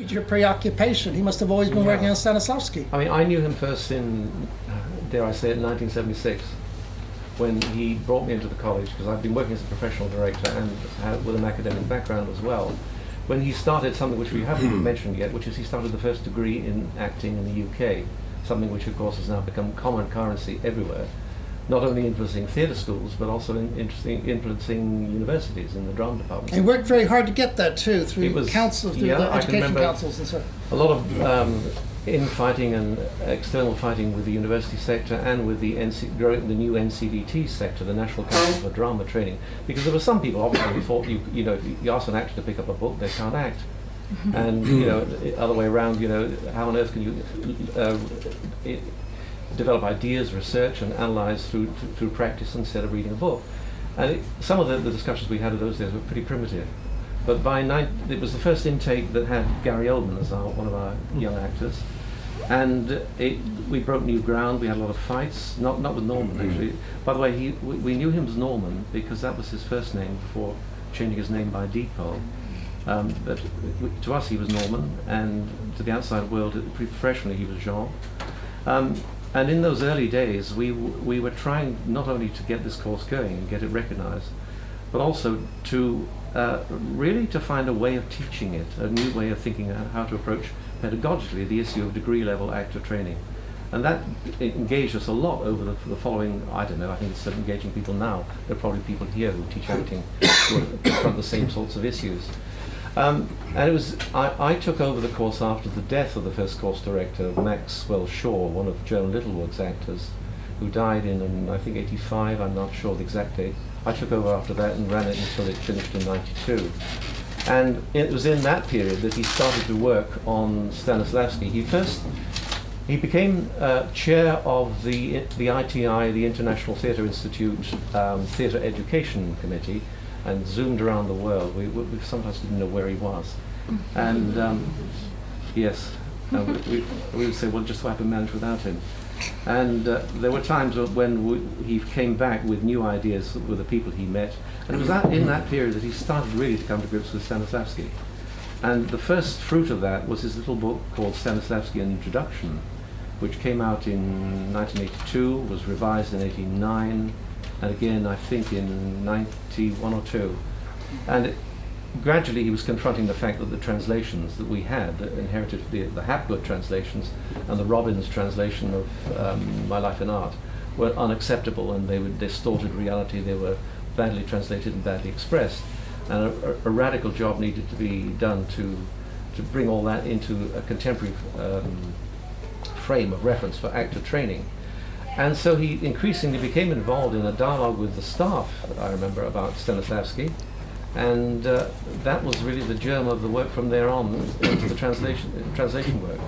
Your preoccupation. He must have always been working on Stanislavski. I mean, I knew him first in, dare I say it, 1976, when he brought me into the college, because I've been working as a professional director and with an academic background as well. When he started something which we haven't mentioned yet, which is he started the first degree in acting in the UK, something which of course has now become common currency everywhere, not only influencing theatre schools, but also influencing universities in the drama department. He worked very hard to get that too, through the education councils and so. A lot of infighting and external fighting with the university sector and with the new NCDT sector, the National Council for Drama Training, because there were some people obviously who thought you know, if you ask an actor to pick up a book, they can't act. And you know, the other way around, you know, how on earth can you develop ideas, research, and analyze through practice instead of reading a book? And some of the discussions we had in those days were pretty primitive. But it was the first intake that had Gary Oldman as one of our young actors, and we broke new ground. We had a lot of fights, not with Norman actually. By the way, we knew him as Norman because that was his first name before changing his name by depot. But to us he was Norman, and to the outside world, professionally he was Jean. And in those early days, we were trying not only to get this course going and get it recognized, but also to really to find a way of teaching it, a new way of thinking how to approach pedagogically the issue of degree level actor training. And that engaged us a lot over the following, I don't know, I think it's still engaging people now. There are probably people here who teach acting who confront the same sorts of issues. And it was, I took over the course after the death of the first course director, Maxwell Shaw, one of Joan Littlewood's actors, who died in I think 85, I'm not sure the exact date. I took over after that and ran it until it finished in 92. And it was in that period that he started to work on Stanislavski. He became chair of the ITI, the International Theatre Institute Theatre Education Committee, and zoomed around the world. We sometimes didn't know where he was. And yes, we would say, well, just so I can manage without him. And there were times when he came back with new ideas with the people he met. And it was in that period that he started really to come to grips with Stanislavski. And the first fruit of that was his little book called Stanislavski: An Introduction, which came out in 1982, was revised in 89, and again I think in 91 or 2. And gradually he was confronting the fact that the translations that we had inherited, the Hapgood translations and the Robbins translation of My Life in Art, were unacceptable, and they distorted reality. They were badly translated and badly expressed, and a radical job needed to be done to bring all that into a contemporary frame of reference for actor training. And so he increasingly became involved in a dialogue with the staff, I remember, about Stanislavski, and that was really the germ of the work from there on into the translation work.